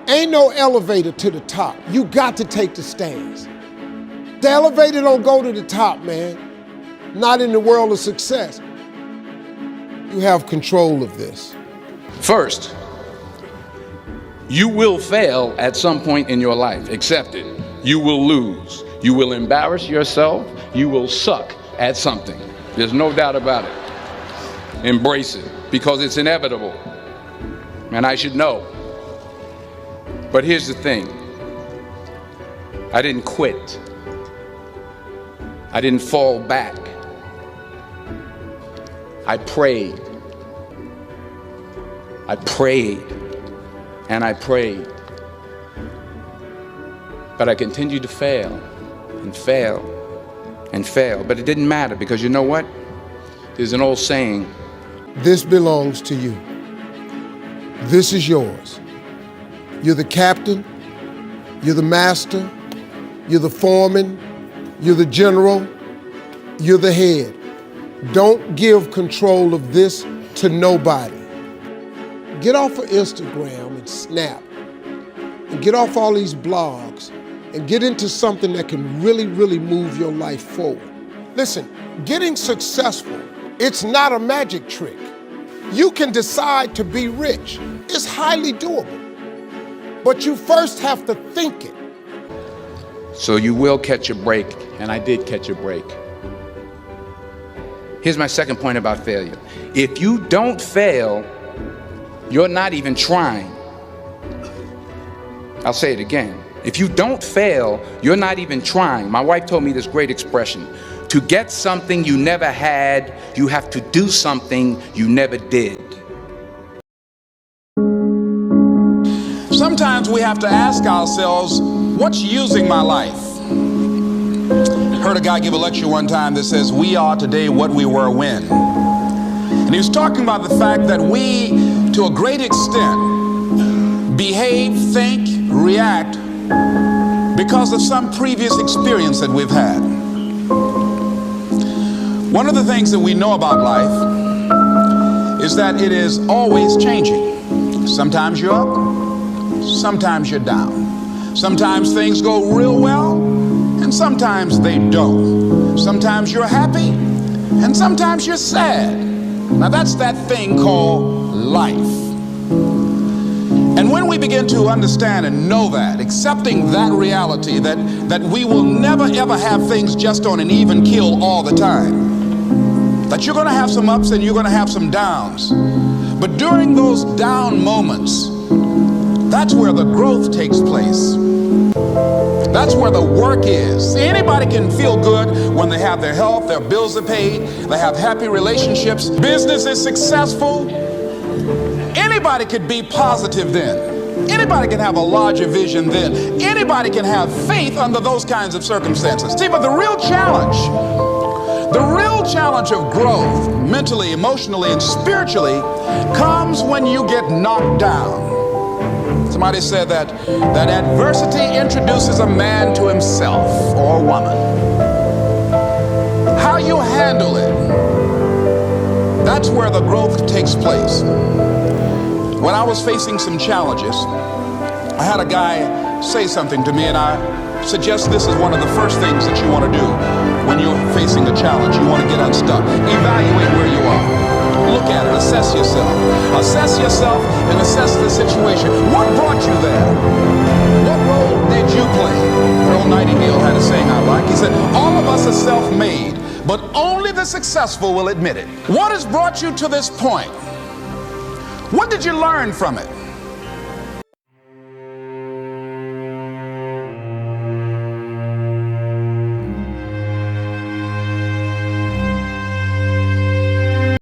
Ain't no elevator to the top. You got to take the stairs. The elevator don't go to the top, man. Not in the world of success. You have control of this. First, you will fail at some point in your life. Accept it. You will lose. You will embarrass yourself. You will suck at something. There's no doubt about it. Embrace it, because it's inevitable. And I should know. But here's the thing. I didn't quit. I didn't fall back. I prayed. I prayed and I prayed. But I continued to fail and fail and fail. But it didn't matter, because you know what? There's an old saying. This belongs to you. This is yours. You're the captain. You're the master. You're the foreman. You're the general. You're the head. Don't give control of this to nobody. Get off of Instagram and Snap, and get off all these blogs, and get into something that can really, really move your life forward. Listen, getting successful, it's not a magic trick. You can decide to be rich. It's highly doable. But you first have to think it. So you will catch a break, and I did catch a break. Here's my second point about failure. If you don't fail, you're not even trying. I'll say it again. If you don't fail, you're not even trying. My wife told me this great expression. To get something you never had, you have to do something you never did. Sometimes we have to ask ourselves, what's using my life? Heard a guy give a lecture one time that says, we are today what we were when. And he was talking about the fact that we, to a great extent, behave, think, react because of some previous experience that we've had. One of the things that we know about life is that it is always changing. Sometimes you're up, sometimes you're down. Sometimes things go real well, and sometimes they don't. Sometimes you're happy, and sometimes you're sad. Now that's that thing called life. And when we begin to understand and know that, accepting that reality, that we will never ever have things just on an even keel all the time, that you're going to have some ups and you're going to have some downs, but during those down moments, that's where the growth takes place. That's where the work is. See, anybody can feel good when they have their health, their bills are paid, they have happy relationships, business is successful. Anybody could be positive then. Anybody can have a larger vision then. Anybody can have faith under those kinds of circumstances. See, but the real challenge of growth, mentally, emotionally, and spiritually, comes when you get knocked down. Somebody said that adversity introduces a man to himself or a woman. How you handle it, that's where the growth takes place. When I was facing some challenges, I had a guy say something to me, and I suggest this is one of the first things that you want to do when you're facing a challenge. You want to get unstuck. Evaluate where you are. Look at it. Assess yourself. Assess yourself and assess the situation. What brought you there? What role did you play? Earl Nightingale had a saying I like. He said, all of us are self-made, but only the successful will admit it. What has brought you to this point? What did you learn from it?